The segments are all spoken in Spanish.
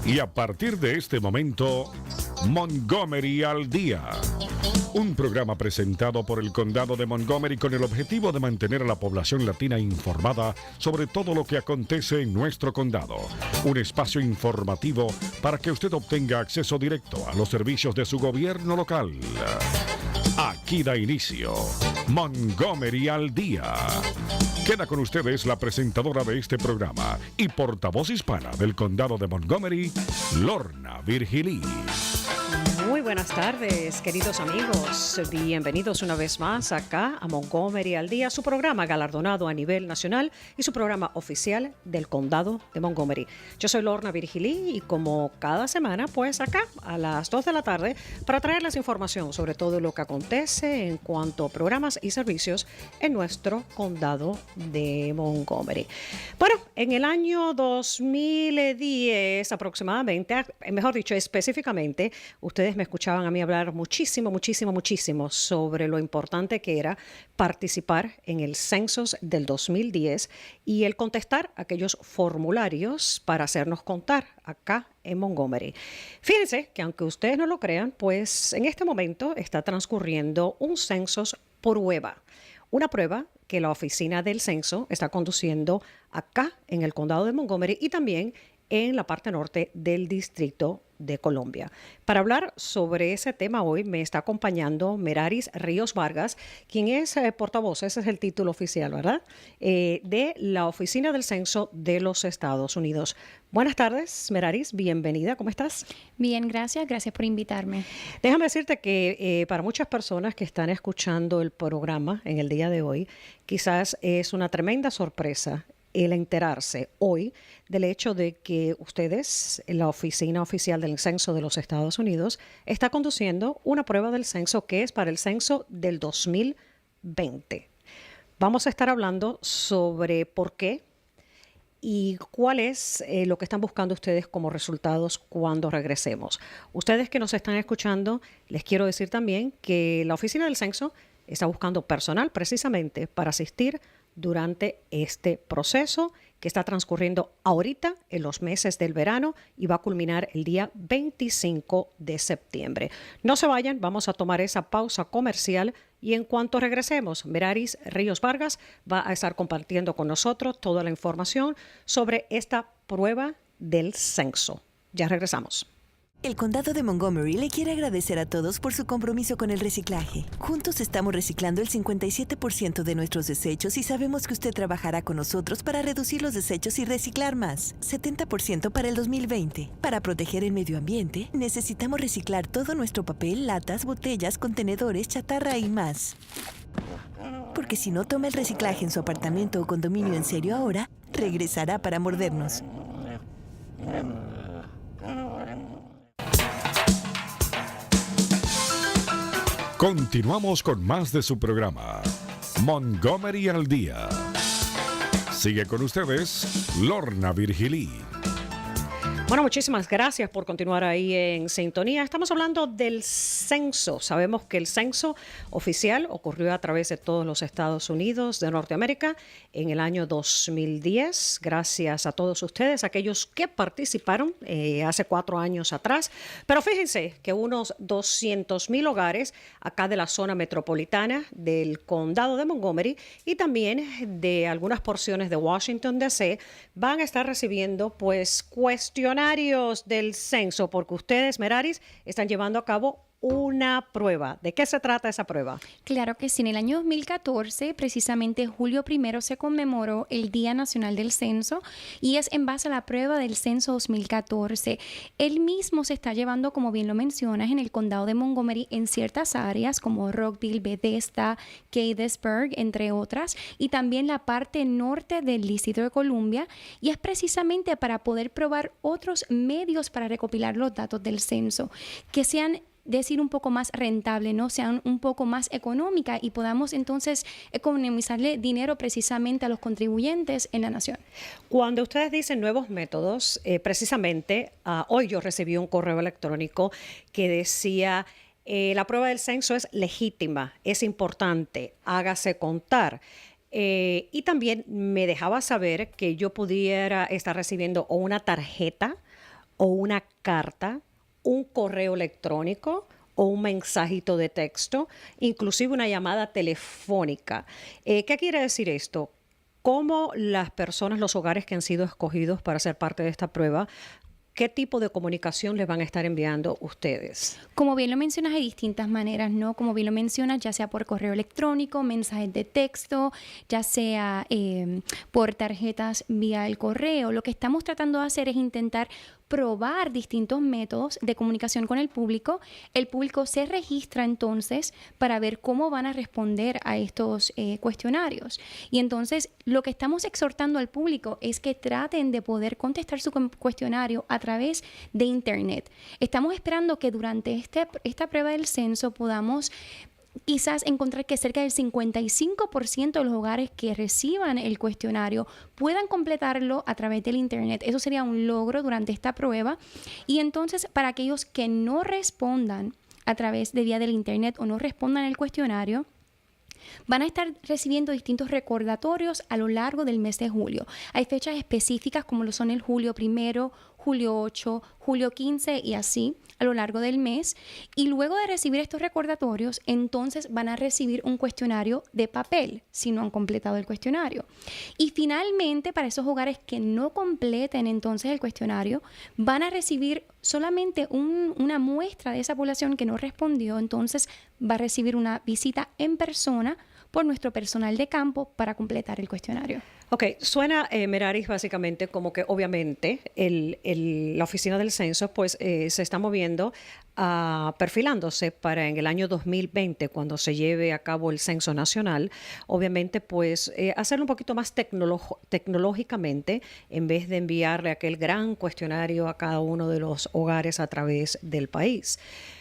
Y a partir de este momento, Montgomery al Día. Un programa presentado por el Condado de Montgomery con el objetivo de mantener a la población latina informada sobre todo lo que acontece en nuestro condado. Un espacio informativo para que usted obtenga acceso directo a los servicios de su gobierno local. Aquí da inicio Montgomery al Día. Queda con ustedes la presentadora de este programa y portavoz hispana del Condado de Montgomery, Lorna Virgilí. Muy buenas tardes, queridos amigos. Bienvenidos una vez más acá a Montgomery al Día, su programa galardonado a nivel nacional y su programa oficial del Condado de Montgomery. Yo soy Lorna Virgilí y como cada semana, pues acá a las 2 de la tarde para traerles información sobre todo lo que acontece en cuanto a programas y servicios en nuestro Condado de Montgomery. Bueno, en el año 2010 aproximadamente, mejor dicho, específicamente, ustedes me escuchaban a mí hablar muchísimo sobre lo importante que era participar en el census del 2010 y el contestar aquellos formularios para hacernos contar acá en Montgomery. Fíjense que aunque ustedes no lo crean, pues en este momento está transcurriendo un census prueba. Una prueba que la oficina del censo está conduciendo acá en el condado de Montgomery y también en la parte norte del Distrito de Columbia. Para hablar sobre ese tema hoy me está acompañando Meraris Ríos Vargas, quien es portavoz, ese es el título oficial, ¿verdad? De la Oficina del Censo de los Estados Unidos. Buenas tardes, Meraris, bienvenida, ¿cómo estás? Bien, gracias por invitarme. Déjame decirte que para muchas personas que están escuchando el programa en el día de hoy, quizás es una tremenda sorpresa el enterarse hoy del hecho de que ustedes, la Oficina Oficial del Censo de los Estados Unidos, está conduciendo una prueba del censo que es para el censo del 2020. Vamos a estar hablando sobre por qué y cuál es lo que están buscando ustedes como resultados cuando regresemos. Ustedes que nos están escuchando, les quiero decir también que la Oficina del Censo está buscando personal precisamente para asistir durante este proceso que está transcurriendo ahorita en los meses del verano y va a culminar el día 25 de septiembre. No se vayan, vamos a tomar esa pausa comercial y en cuanto regresemos, Meraris Ríos Vargas va a estar compartiendo con nosotros toda la información sobre esta prueba del censo. Ya regresamos. El Condado de Montgomery le quiere agradecer a todos por su compromiso con el reciclaje. Juntos estamos reciclando el 57% de nuestros desechos y sabemos que usted trabajará con nosotros para reducir los desechos y reciclar más. 70% para el 2020. Para proteger el medio ambiente, necesitamos reciclar todo nuestro papel, latas, botellas, contenedores, chatarra y más. Porque si no toma el reciclaje en su apartamento o condominio en serio ahora, regresará para mordernos. Continuamos con más de su programa, Montgomery al Día. Sigue con ustedes, Lorna Virgilí. Bueno, muchísimas gracias por continuar ahí en sintonía. Estamos hablando del censo. Sabemos que el censo oficial ocurrió a través de todos los Estados Unidos de Norteamérica en el año 2010. Gracias a todos ustedes, aquellos que participaron hace 4 años atrás. Pero fíjense que unos 200,000 hogares acá de la zona metropolitana del condado de Montgomery y también de algunas porciones de Washington, D.C. van a estar recibiendo pues cuestionarios del censo, porque ustedes, Meraris, están llevando a cabo una prueba. ¿De qué se trata esa prueba? Claro que sí. En el año 2014, precisamente julio 1, se conmemoró el Día Nacional del Censo y es en base a la prueba del Censo 2014. El mismo se está llevando, como bien lo mencionas, en el condado de Montgomery en ciertas áreas como Rockville, Bethesda, Gaithersburg, entre otras, y también la parte norte del Distrito de Columbia, y es precisamente para poder probar otros medios para recopilar los datos del censo, que sean decir un poco más rentable, ¿no? Sean un poco más económica y podamos entonces economizarle dinero precisamente a los contribuyentes en la nación. Cuando ustedes dicen nuevos métodos, precisamente hoy yo recibí un correo electrónico que decía la prueba del censo es legítima, es importante, hágase contar. Y también me dejaba saber que yo pudiera estar recibiendo o una tarjeta o una carta, un correo electrónico o un mensajito de texto, inclusive una llamada telefónica. ¿Qué quiere decir esto? ¿Cómo las personas, los hogares que han sido escogidos para ser parte de esta prueba, qué tipo de comunicación les van a estar enviando ustedes? Como bien lo mencionas, hay distintas maneras, ¿no? Como bien lo mencionas, ya sea por correo electrónico, mensajes de texto, ya sea por tarjetas vía el correo. Lo que estamos tratando de hacer es intentar probar distintos métodos de comunicación con el público. El público se registra entonces para ver cómo van a responder a estos cuestionarios. Y entonces lo que estamos exhortando al público es que traten de poder contestar su cuestionario a través de Internet. Estamos esperando que durante esta prueba del censo podamos quizás encontrar que cerca del 55% de los hogares que reciban el cuestionario puedan completarlo a través del Internet. Eso sería un logro durante esta prueba. Y entonces, para aquellos que no respondan a través de vía del Internet o no respondan el cuestionario, van a estar recibiendo distintos recordatorios a lo largo del mes de julio. Hay fechas específicas como lo son el julio 1, julio 8, julio 15 y así a lo largo del mes. Y luego de recibir estos recordatorios, entonces van a recibir un cuestionario de papel si no han completado el cuestionario. Y finalmente, para esos hogares que no completen entonces el cuestionario, van a recibir solamente una muestra de esa población que no respondió. Entonces va a recibir una visita en persona por nuestro personal de campo para completar el cuestionario. Ok, suena, Meraris, básicamente como que obviamente la oficina del censo pues se está moviendo, perfilándose para en el año 2020, cuando se lleve a cabo el censo nacional, obviamente pues hacerlo un poquito más tecnológicamente, en vez de enviarle aquel gran cuestionario a cada uno de los hogares a través del país.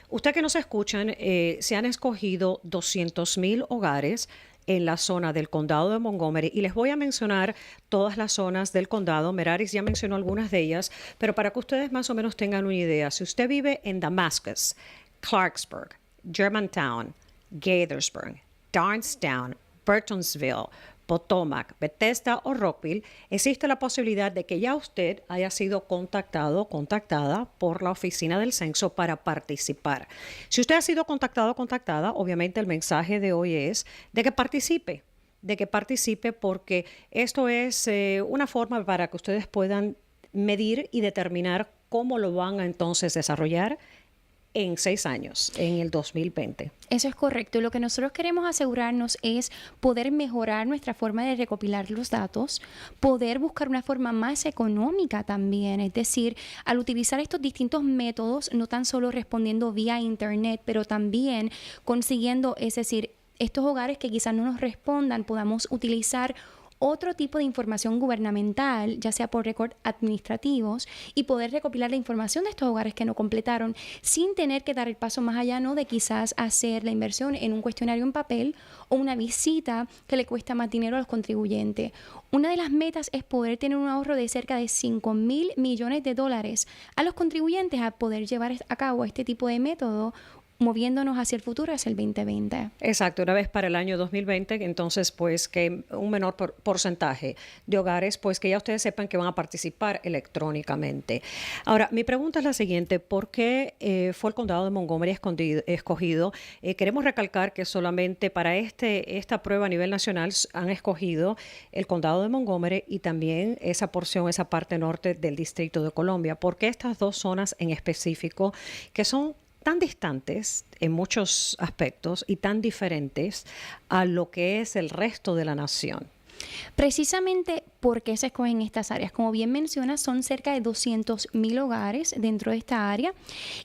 Usted que nos escuchan, se han escogido 200,000 hogares en la zona del condado de Montgomery, y les voy a mencionar todas las zonas del condado. Meraris ya mencionó algunas de ellas, pero para que ustedes más o menos tengan una idea, si usted vive en Damascus, Clarksburg, Germantown, Gaithersburg, Darnestown, Burtonsville, Potomac, Bethesda o Rockville, existe la posibilidad de que ya usted haya sido contactado o contactada por la oficina del censo para participar. Si usted ha sido contactado o contactada, obviamente el mensaje de hoy es de que participe porque esto es una forma para que ustedes puedan medir y determinar cómo lo van a entonces desarrollar en 6 años, en el 2020. Eso es correcto. Lo que nosotros queremos asegurarnos es poder mejorar nuestra forma de recopilar los datos, poder buscar una forma más económica también. Es decir, al utilizar estos distintos métodos, no tan solo respondiendo vía Internet, pero también consiguiendo, es decir, estos hogares que quizás no nos respondan, podamos utilizar otro tipo de información gubernamental, ya sea por récord administrativos, y poder recopilar la información de estos hogares que no completaron sin tener que dar el paso más allá, ¿no?, de quizás hacer la inversión en un cuestionario en papel o una visita que le cuesta más dinero a los contribuyentes. Una de las metas es poder tener un ahorro de cerca de $5,000 millones a los contribuyentes a poder llevar a cabo este tipo de método, moviéndonos hacia el futuro, hacia el 2020. Exacto, una vez para el año 2020, entonces pues que un menor porcentaje de hogares, pues que ya ustedes sepan que van a participar electrónicamente. Ahora, mi pregunta es la siguiente: ¿por qué fue el condado de Montgomery escogido? Queremos recalcar que solamente para esta prueba a nivel nacional han escogido el condado de Montgomery y también esa porción, esa parte norte del Distrito de Columbia. ¿Por qué estas dos zonas en específico, que son tan distantes en muchos aspectos y tan diferentes a lo que es el resto de la nación? Precisamente porque se escogen estas áreas. Como bien mencionas, son cerca de 200,000 hogares dentro de esta área,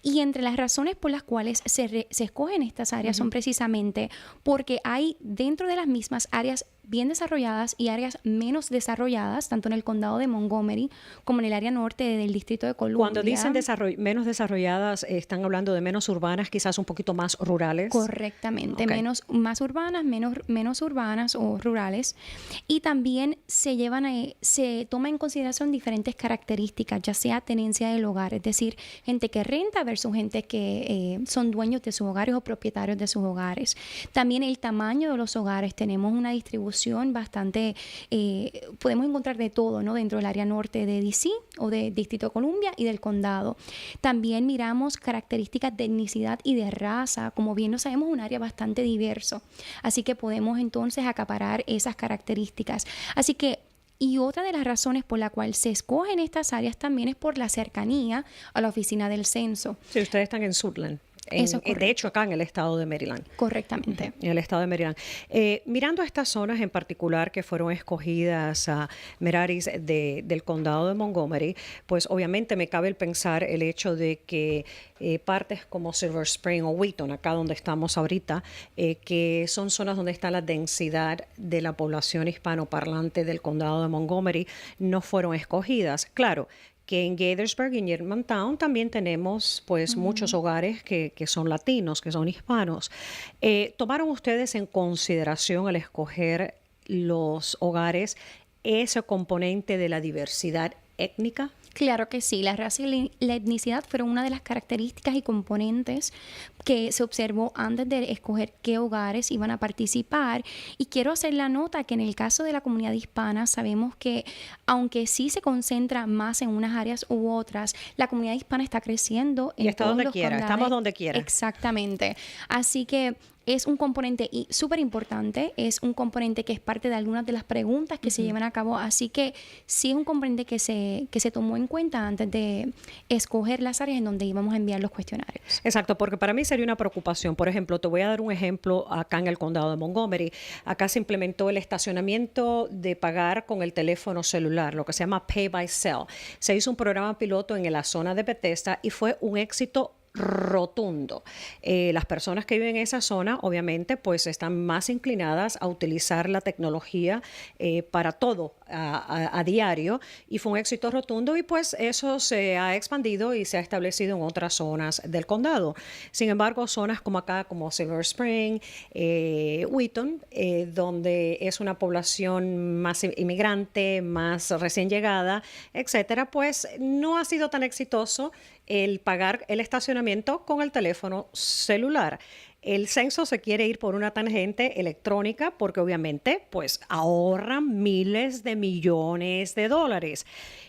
y entre las razones por las cuales se escogen estas áreas son precisamente porque hay dentro de las mismas áreas bien desarrolladas y áreas menos desarrolladas, tanto en el condado de Montgomery como en el área norte del Distrito de Columbia. Cuando dicen menos desarrolladas, están hablando de menos urbanas, quizás un poquito más rurales. Correctamente, Okay. más urbanas, menos urbanas o rurales. Y también se toma en consideración diferentes características, ya sea tenencia del hogar, es decir, gente que renta versus gente que son dueños de sus hogares o propietarios de sus hogares. También el tamaño de los hogares. Tenemos una distribución distribución bastante, podemos encontrar de todo, ¿no? Dentro del área norte de DC o de Distrito de Columbia y del condado. También miramos características de etnicidad y de raza. Como bien lo sabemos, es un área bastante diverso. Así que podemos entonces acaparar esas características. Así que, y otra de las razones por la cual se escogen estas áreas también es por la cercanía a la oficina del censo. Sí, ustedes están en Suitland. De hecho, acá en el estado de Maryland. Correctamente. En el estado de Maryland. Mirando estas zonas en particular que fueron escogidas a Meraris del condado de Montgomery, pues obviamente me cabe el pensar el hecho de que partes como Silver Spring o Wheaton, acá donde estamos ahorita, que son zonas donde está la densidad de la población hispanoparlante del condado de Montgomery, no fueron escogidas. Claro, que en Gaithersburg y en Germantown también tenemos pues muchos hogares que son latinos, que son hispanos. ¿Tomaron ustedes en consideración al escoger los hogares ese componente de la diversidad étnica? Claro que sí, la raza y la etnicidad fueron una de las características y componentes que se observó antes de escoger qué hogares iban a participar. Y quiero hacer la nota que en el caso de la comunidad hispana sabemos que aunque sí se concentra más en unas áreas u otras, la comunidad hispana está creciendo en está todos donde los quiera, condados. estamos donde quiera. Exactamente. Así que es un componente súper importante, es un componente que es parte de algunas de las preguntas que se llevan a cabo, así que sí es un componente que se tomó en cuenta antes de escoger las áreas en donde íbamos a enviar los cuestionarios. Exacto, porque para mí sería una preocupación. Por ejemplo, te voy a dar un ejemplo acá en el condado de Montgomery. Acá se implementó el estacionamiento de pagar con el teléfono celular, lo que se llama Pay by Cell. Se hizo un programa piloto en la zona de Bethesda y fue un éxito rotundo. Las personas que viven en esa zona obviamente pues están más inclinadas a utilizar la tecnología para todo a diario, y fue un éxito rotundo, y pues eso se ha expandido y se ha establecido en otras zonas del condado. Sin embargo, zonas como acá, como Silver Spring, Wheaton, donde es una población más inmigrante, más recién llegada, etcétera, pues no ha sido tan exitoso el pagar el estacionamiento con el teléfono celular. El censo se quiere ir por una tangente electrónica porque obviamente pues ahorran miles de millones de dólares.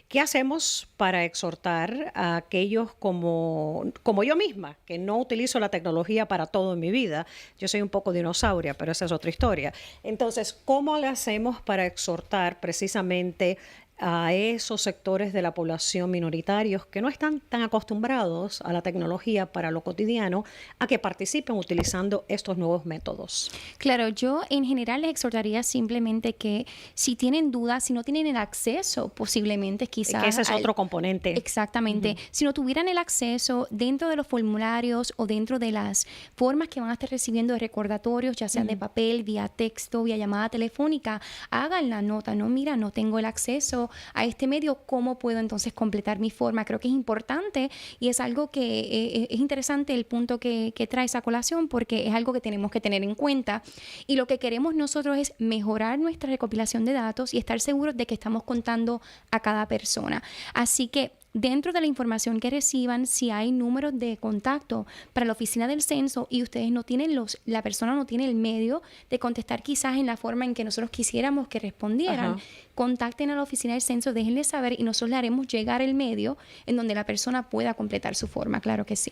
¿Qué hacemos para exhortar a aquellos como yo misma, que no utilizo la tecnología para todo en mi vida? Yo soy un poco dinosauria, pero esa es otra historia. Entonces, ¿cómo le hacemos para exhortar precisamente a esos sectores de la población minoritarios que no están tan acostumbrados a la tecnología para lo cotidiano, a que participen utilizando estos nuevos métodos? Claro, yo en general les exhortaría simplemente que si tienen dudas, si no tienen el acceso, posiblemente quizás... Que ese es otro componente. Exactamente. Si no tuvieran el acceso dentro de los formularios o dentro de las formas que van a estar recibiendo de recordatorios, ya sean de papel, vía texto, vía llamada telefónica, hagan la nota, no, mira, no tengo el acceso a este medio, ¿cómo puedo entonces completar mi forma? Creo que es importante y es algo que es interesante el punto que trae esa colación, porque es algo que tenemos que tener en cuenta, y lo que queremos nosotros es mejorar nuestra recopilación de datos y estar seguros de que estamos contando a cada persona. Así que dentro de la información que reciban, si hay números de contacto para la oficina del censo y ustedes no tienen la persona no tiene el medio de contestar quizás en la forma en que nosotros quisiéramos que respondieran, contacten a la oficina del censo, déjenle saber y nosotros le haremos llegar el medio en donde la persona pueda completar su forma. Claro que sí.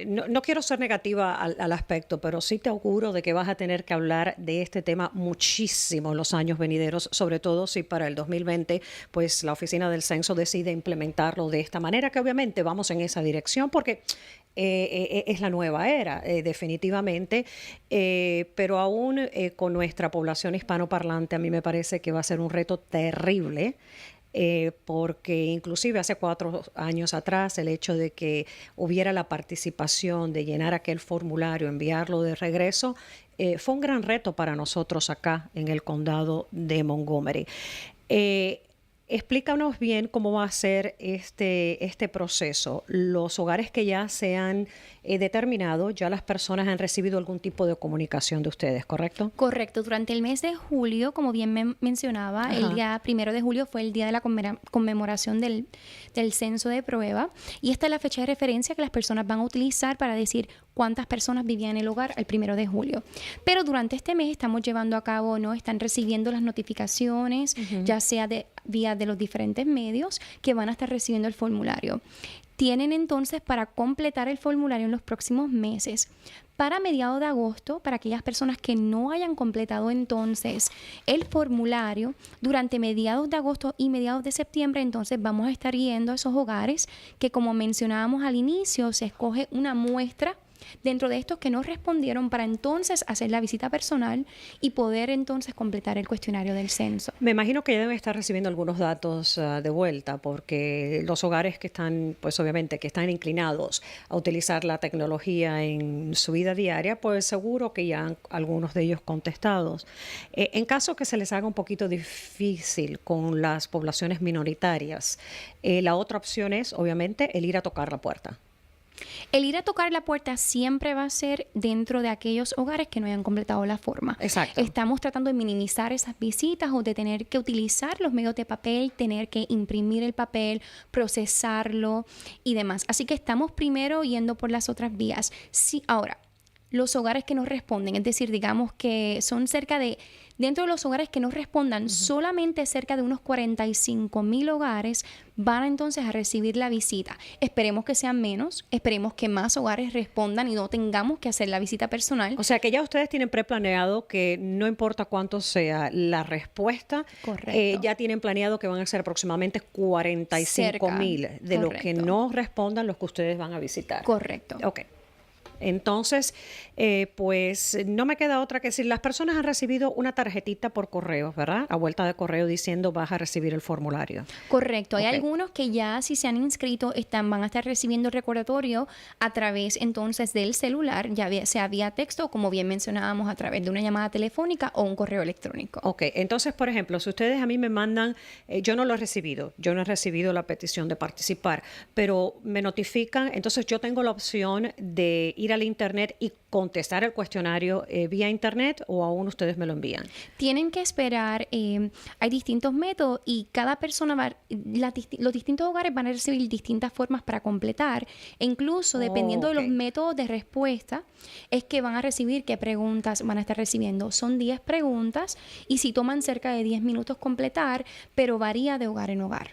No quiero ser negativa al aspecto, pero sí te auguro de que vas a tener que hablar de este tema muchísimo en los años venideros, sobre todo si para el 2020 pues la oficina del censo decide implementarlo de esta manera, que obviamente vamos en esa dirección porque es la nueva era, definitivamente, pero aún con nuestra población hispanoparlante a mí me parece que va a ser un reto terrible. Porque inclusive hace 4 años atrás el hecho de que hubiera la participación de llenar aquel formulario, enviarlo de regreso, fue un gran reto para nosotros acá en el condado de Montgomery. Explícanos bien cómo va a ser este proceso. Los hogares que ya se han determinado, ya las personas han recibido algún tipo de comunicación de ustedes, ¿correcto? Correcto. Durante el mes de julio, como bien mencionaba, el día 1 de julio fue el día de la conmemoración del censo de prueba, y esta es la fecha de referencia que las personas van a utilizar para decir cuántas personas vivían en el hogar el 1 de julio. Pero durante este mes estamos llevando a cabo, ¿no? Están recibiendo las notificaciones, ya sea vía de los diferentes medios que van a estar recibiendo el formulario. Tienen entonces para completar el formulario en los próximos meses. Para mediados de agosto, para aquellas personas que no hayan completado entonces el formulario, durante mediados de agosto y mediados de septiembre, entonces vamos a estar yendo a esos hogares que, como mencionábamos al inicio, se escoge una muestra dentro de estos que no respondieron para entonces hacer la visita personal y poder entonces completar el cuestionario del censo. Me imagino que ya deben estar recibiendo algunos datos de vuelta, porque los hogares que están, pues obviamente, que están inclinados a utilizar la tecnología en su vida diaria, pues seguro que ya han algunos de ellos contestados. En caso que se les haga un poquito difícil con las poblaciones minoritarias, la otra opción es, obviamente, el ir a tocar la puerta. El ir a tocar la puerta siempre va a ser dentro de aquellos hogares que no hayan completado la forma. Exacto. Estamos tratando de minimizar esas visitas o de tener que utilizar los medios de papel, tener que imprimir el papel, procesarlo y demás. Así que estamos primero yendo por las otras vías. Sí, ahora, los hogares que nos responden, es decir, digamos que son dentro de los hogares que no respondan, solamente cerca de unos 45,000 hogares van entonces a recibir la visita. Esperemos que sean menos, esperemos que más hogares respondan y no tengamos que hacer la visita personal. O sea que ya ustedes tienen preplaneado que no importa cuánto sea la respuesta, ya tienen planeado que van a ser aproximadamente 45,000 de los que no respondan los que ustedes van a visitar. Correcto. Ok. Entonces, pues no me queda otra que decir, las personas han recibido una tarjetita por correo, ¿verdad? A vuelta de correo diciendo vas a recibir el formulario. Correcto. Hay algunos que ya si se han inscrito van a estar recibiendo el recordatorio a través entonces del celular, ya sea vía texto o como bien mencionábamos a través de una llamada telefónica o un correo electrónico. Ok, entonces por ejemplo, si ustedes a mí me mandan, yo no lo he recibido, yo no he recibido la petición de participar, pero me notifican, entonces yo tengo la opción de ir al internet y contestar el cuestionario vía internet o aún ustedes me lo envían. Tienen que esperar, hay distintos métodos y cada persona los distintos hogares van a recibir distintas formas para completar e incluso dependiendo de los métodos de respuesta es que van a recibir qué preguntas van a estar recibiendo. Son 10 preguntas y si toman cerca de 10 minutos completar, pero varía de hogar en hogar.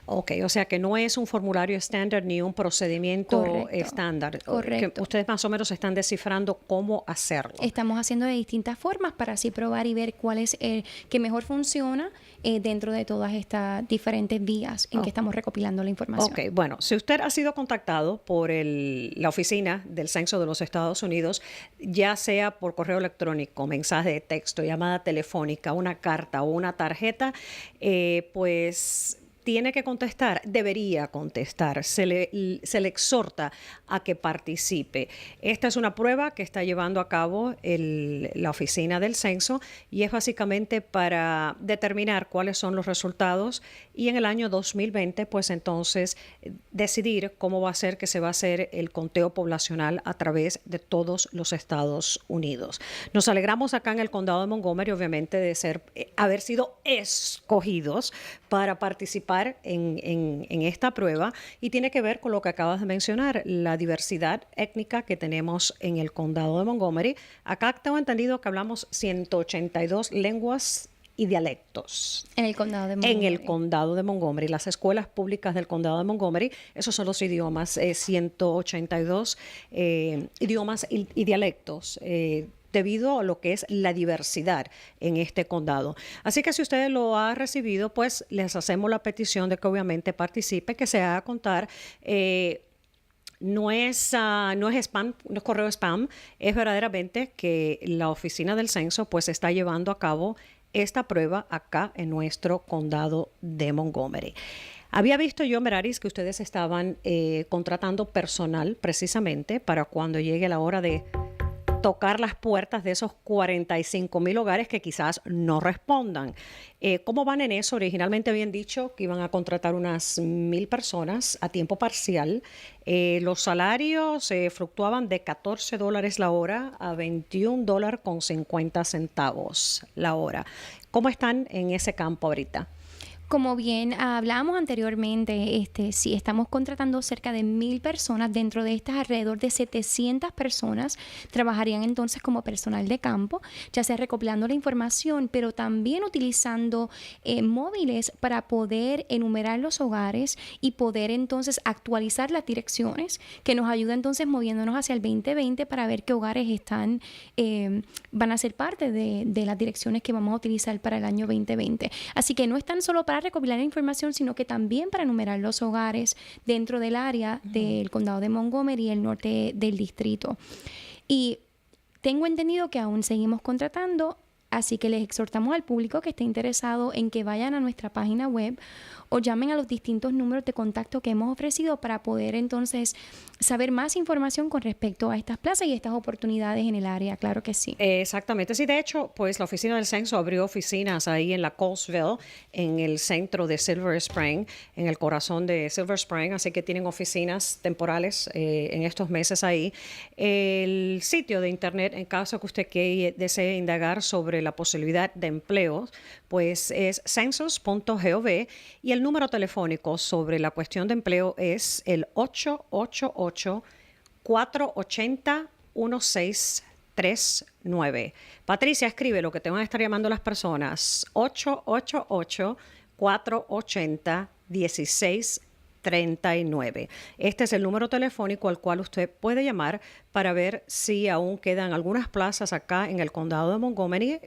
Ok, o sea que no es un formulario estándar ni un procedimiento estándar. Correcto. Que ustedes más o menos están descifrando cómo hacerlo. Estamos haciendo de distintas formas para así probar y ver cuál es el que mejor funciona dentro de todas estas diferentes vías en que estamos recopilando la información. Ok, bueno, si usted ha sido contactado por la oficina del Censo de los Estados Unidos, ya sea por correo electrónico, mensaje de texto, llamada telefónica, una carta o una tarjeta, pues tiene que contestar, debería contestar, se le exhorta a que participe. Esta es una prueba que está llevando a cabo la oficina del censo y es básicamente para determinar cuáles son los resultados y en el año 2020 pues entonces decidir cómo va a ser que se va a hacer el conteo poblacional a través de todos los Estados Unidos. Nos alegramos acá en el condado de Montgomery obviamente de haber sido escogidos para participar en esta prueba y tiene que ver con lo que acabas de mencionar, la diversidad étnica que tenemos en el condado de Montgomery. Acá tengo entendido que hablamos 182 lenguas y dialectos. En el condado de Montgomery. En el condado de Montgomery. Las escuelas públicas del condado de Montgomery, esos son los idiomas, 182 idiomas y dialectos. Debido a lo que es la diversidad en este condado. Así que si usted lo ha recibido, pues les hacemos la petición de que obviamente participe, que se haga contar. No es spam, no es correo spam, es verdaderamente que la oficina del censo pues está llevando a cabo esta prueba acá en nuestro condado de Montgomery. Había visto yo, Meraris, que ustedes estaban contratando personal precisamente para cuando llegue la hora de tocar las puertas de esos 45,000 hogares que quizás no respondan. ¿Cómo van en eso? Originalmente habían dicho que iban a contratar unas 1,000 personas a tiempo parcial. Los salarios fluctuaban de $14 la hora a $21.50 la hora. ¿Cómo están en ese campo ahorita? Como bien hablábamos anteriormente, sí, estamos contratando cerca de 1,000 personas. Dentro de estas, alrededor de 700 personas trabajarían entonces como personal de campo, ya sea recopilando la información, pero también utilizando móviles para poder enumerar los hogares y poder entonces actualizar las direcciones, que nos ayuda entonces moviéndonos hacia el 2020 para ver qué hogares van a ser parte de las direcciones que vamos a utilizar para el año 2020. Así que no es tan solo para recopilar información, sino que también para enumerar los hogares dentro del área del condado de Montgomery y el norte del distrito. Y tengo entendido que aún seguimos contratando, así que les exhortamos al público que esté interesado en que vayan a nuestra página web o llamen a los distintos números de contacto que hemos ofrecido para poder entonces saber más información con respecto a estas plazas y estas oportunidades en el área. Claro que sí. Exactamente. Sí, de hecho, pues la oficina del censo abrió oficinas ahí en la Colesville, en el centro de Silver Spring, en el corazón de Silver Spring, así que tienen oficinas temporales en estos meses ahí. El sitio de internet, en caso que usted desee indagar sobre la posibilidad de empleo, pues es census.gov, y el número telefónico sobre la cuestión de empleo es el 888-480-1639. Patricia, escribe lo que te van a estar llamando las personas: 888-480-1639. Este es el número telefónico al cual usted puede llamar para ver si aún quedan algunas plazas acá en el condado de Montgomery.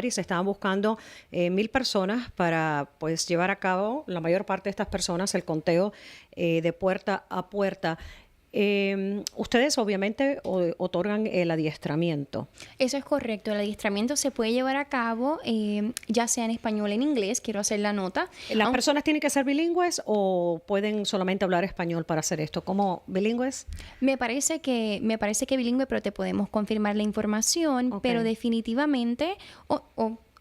Se estaban buscando 1,000 personas para pues llevar a cabo, la mayor parte de estas personas, el conteo de puerta a puerta. Ustedes obviamente otorgan el adiestramiento. Eso es correcto. El adiestramiento se puede llevar a cabo ya sea en español o en inglés. Quiero hacer la nota. ¿Las personas tienen que ser bilingües o pueden solamente hablar español para hacer esto? ¿Cómo bilingües? Me parece que bilingüe, pero te podemos confirmar la información. Okay. Pero definitivamente,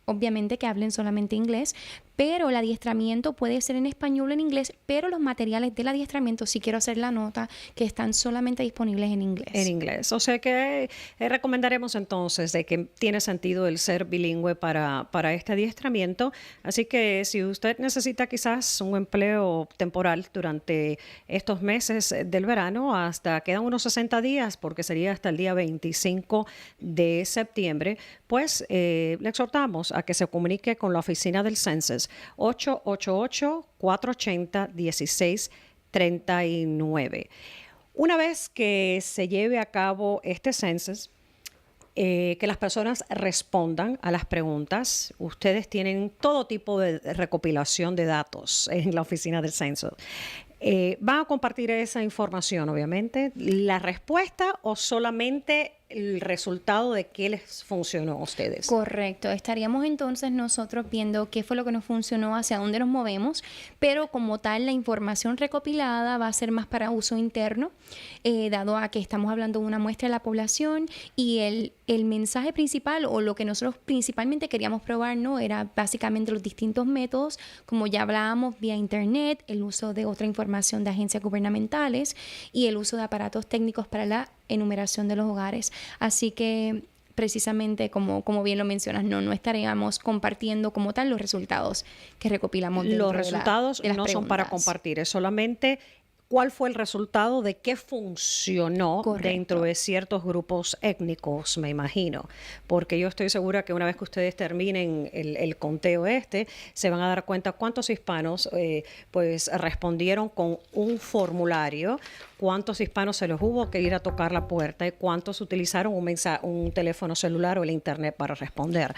obviamente que hablen solamente inglés, pero el adiestramiento puede ser en español o en inglés, pero los materiales del adiestramiento, sí quiero hacer la nota, que están solamente disponibles en inglés. En inglés. O sea que recomendaremos entonces de que tiene sentido el ser bilingüe para este adiestramiento. Así que si usted necesita quizás un empleo temporal durante estos meses del verano, quedan unos 60 días, porque sería hasta el día 25 de septiembre, pues le exhortamos a que se comunique con la oficina del Census, 888-480-1639. Una vez que se lleve a cabo este census, que las personas respondan a las preguntas, ustedes tienen todo tipo de recopilación de datos en la oficina del census. ¿Van a compartir esa información, obviamente, la respuesta o solamente el resultado de qué les funcionó a ustedes? Correcto. Estaríamos entonces nosotros viendo qué fue lo que nos funcionó, hacia dónde nos movemos, pero como tal la información recopilada va a ser más para uso interno, dado a que estamos hablando de una muestra de la población, y el mensaje principal o lo que nosotros principalmente queríamos probar, ¿no?, era básicamente los distintos métodos, como ya hablábamos, vía internet, el uso de otra información de agencias gubernamentales y el uso de aparatos técnicos para la enumeración de los hogares. Así que precisamente como bien lo mencionas, no estaríamos compartiendo como tal los resultados que recopilamos. Los resultados no son para compartir, es solamente cuál fue el resultado de qué funcionó. Correcto. Dentro de ciertos grupos étnicos, me imagino. Porque yo estoy segura que una vez que ustedes terminen el conteo se van a dar cuenta cuántos hispanos pues respondieron con un formulario, cuántos hispanos se les hubo que ir a tocar la puerta y cuántos utilizaron un teléfono celular o el internet para responder.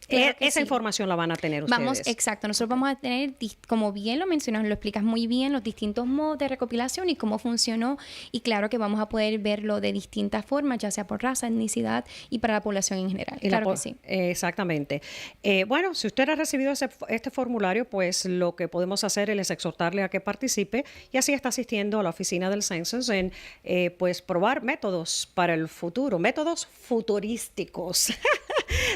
Claro, esa información la van a tener ustedes. Exacto. Nosotros vamos a tener, como bien lo mencionas, lo explicas muy bien, los distintos modos de recopilación y cómo funcionó. Y claro que vamos a poder verlo de distintas formas, ya sea por raza, etnicidad y para la población en general. Claro que sí. Exactamente. Bueno, si usted ha recibido este formulario, pues lo que podemos hacer es exhortarle a que participe y así está asistiendo a la oficina del Census en pues probar métodos para el futuro, métodos futurísticos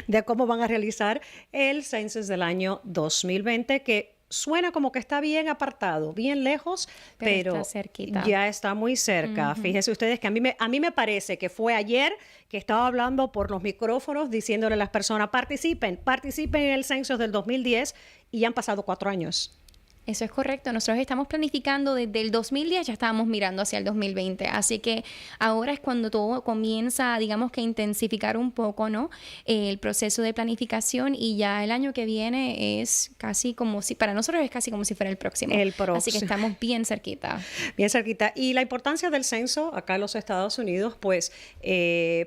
de cómo van a realizar el Census del año 2020, que suena como que está bien apartado, bien lejos, pero está cerquita. ya está muy cerca. Fíjense ustedes que a mí me parece que fue ayer que estaba hablando por los micrófonos diciéndole a las personas, participen en el censo del 2010 y ya han pasado 4 años. Eso es correcto. Nosotros estamos planificando desde el 2010, ya estábamos mirando hacia el 2020. Así que ahora es cuando todo comienza, digamos que a intensificar un poco, ¿no? El proceso de planificación, y ya el año que viene es casi como si, para nosotros es casi como si fuera el próximo. Así que estamos bien cerquita. Bien cerquita. Y la importancia del censo acá en los Estados Unidos, pues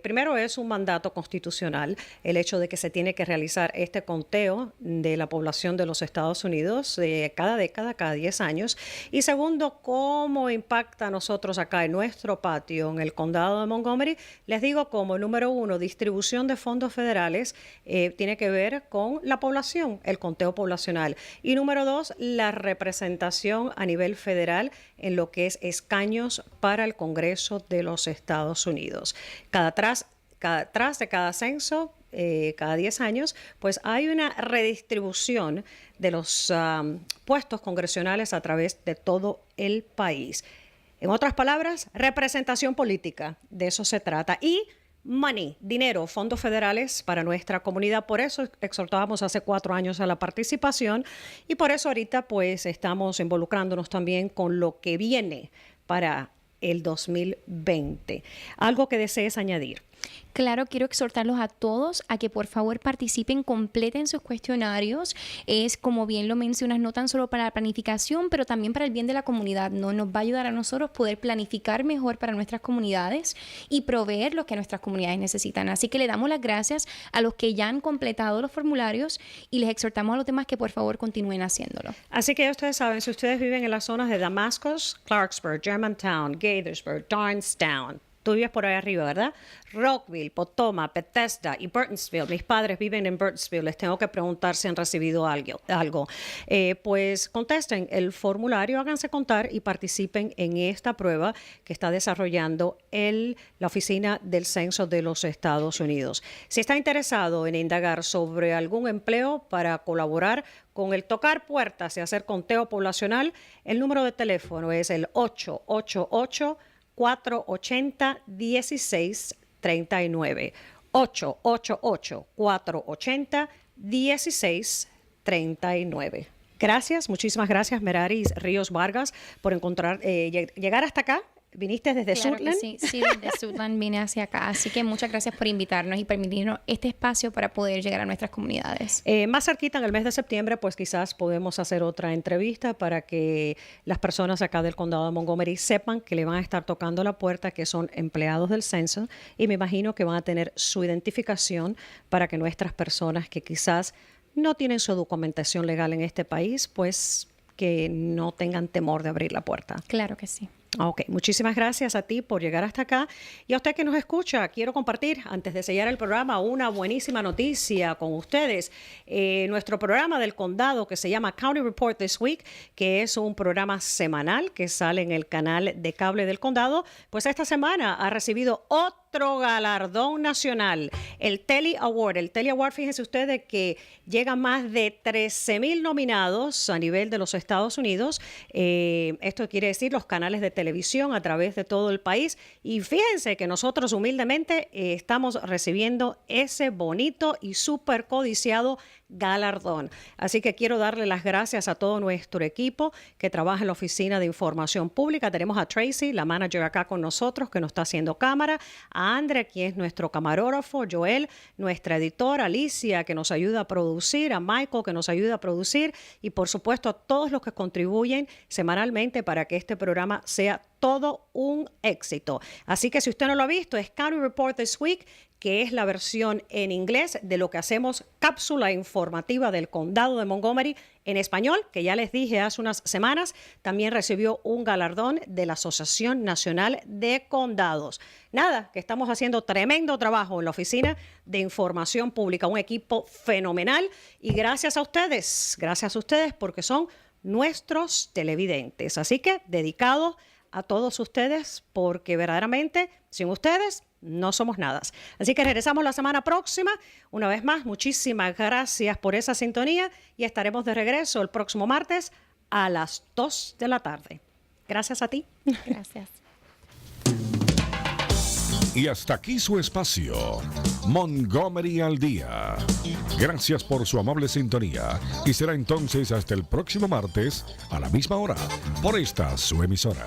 primero es un mandato constitucional, el hecho de que se tiene que realizar este conteo de la población de los Estados Unidos cada década, cada 10 años. Y segundo, cómo impacta a nosotros acá en nuestro patio, en el condado de Montgomery. Les digo, como número 1, distribución de fondos federales tiene que ver con la población, el conteo poblacional. Y número 2, la representación a nivel federal en lo que es escaños para el Congreso de los Estados Unidos. Tras de cada censo, cada 10 años, pues hay una redistribución de los puestos congresionales a través de todo el país. En otras palabras, representación política, de eso se trata. Y money, dinero, fondos federales para nuestra comunidad. Por eso exhortábamos hace 4 años a la participación y por eso ahorita pues estamos involucrándonos también con lo que viene para el 2020. ¿Algo que desees añadir? Claro, quiero exhortarlos a todos a que por favor participen, completen sus cuestionarios. Es, como bien lo mencionas, no tan solo para la planificación, pero también para el bien de la comunidad, ¿no? Nos va a ayudar a nosotros poder planificar mejor para nuestras comunidades y proveer lo que nuestras comunidades necesitan. Así que le damos las gracias a los que ya han completado los formularios y les exhortamos a los demás que por favor continúen haciéndolo. Así que ya ustedes saben, si ustedes viven en las zonas de Damascus, Clarksburg, Germantown, Gaithersburg, Darnestown, tú vives por ahí arriba, ¿verdad? Rockville, Potomac, Bethesda y Burtonsville. Mis padres viven en Burtonsville. Les tengo que preguntar si han recibido algo. Pues contesten el formulario, háganse contar y participen en esta prueba que está desarrollando la Oficina del Censo de los Estados Unidos. Si está interesado en indagar sobre algún empleo para colaborar con el tocar puertas y hacer conteo poblacional, el número de teléfono es el 888-480-1639. 888-480-1639. Gracias, muchísimas gracias, Meraris Ríos Vargas, por llegar hasta acá. ¿Viniste desde Suitland? Sí, desde Suitland vine hacia acá. Así que muchas gracias por invitarnos y permitirnos este espacio para poder llegar a nuestras comunidades. Más cerquita, en el mes de septiembre, pues quizás podemos hacer otra entrevista para que las personas acá del condado de Montgomery sepan que le van a estar tocando la puerta, que son empleados del censo, y me imagino que van a tener su identificación para que nuestras personas que quizás no tienen su documentación legal en este país, pues que no tengan temor de abrir la puerta. Claro que sí. Ok, muchísimas gracias a ti por llegar hasta acá. Y a usted que nos escucha, quiero compartir, antes de sellar el programa, una buenísima noticia con ustedes. Nuestro programa del condado, que se llama County Report This Week, que es un programa semanal que sale en el canal de cable del condado, pues esta semana ha recibido otro galardón nacional, el Telly Award. El Telly Award, fíjense ustedes que llega más de 13,000 nominados a nivel de los Estados Unidos. Esto quiere decir los canales de televisión a través de todo el país. Y fíjense que nosotros humildemente estamos recibiendo ese bonito y súper codiciado galardón. Así que quiero darle las gracias a todo nuestro equipo que trabaja en la Oficina de Información Pública. Tenemos a Tracy, la manager, acá con nosotros, que nos está haciendo cámara, a Andre, quien es nuestro camarógrafo, Joel, nuestra editora, Alicia, que nos ayuda a producir, a Michael, que nos ayuda a producir, y por supuesto a todos los que contribuyen semanalmente para que este programa sea todo un éxito. Así que si usted no lo ha visto, es County Report This Week, que es la versión en inglés de lo que hacemos, cápsula informativa del condado de Montgomery en español, que ya les dije hace unas semanas, también recibió un galardón de la Asociación Nacional de Condados. Nada, que estamos haciendo tremendo trabajo en la Oficina de Información Pública, un equipo fenomenal, y gracias a ustedes porque son nuestros televidentes. Así que dedicados a todos ustedes, porque verdaderamente sin ustedes no somos nada. Así que regresamos la semana próxima. Una vez más, muchísimas gracias por esa sintonía y estaremos de regreso el próximo martes a las 2 de la tarde. Gracias a ti. Gracias. Y hasta aquí su espacio, Montgomery al Día. Gracias por su amable sintonía y será entonces hasta el próximo martes a la misma hora por esta su emisora.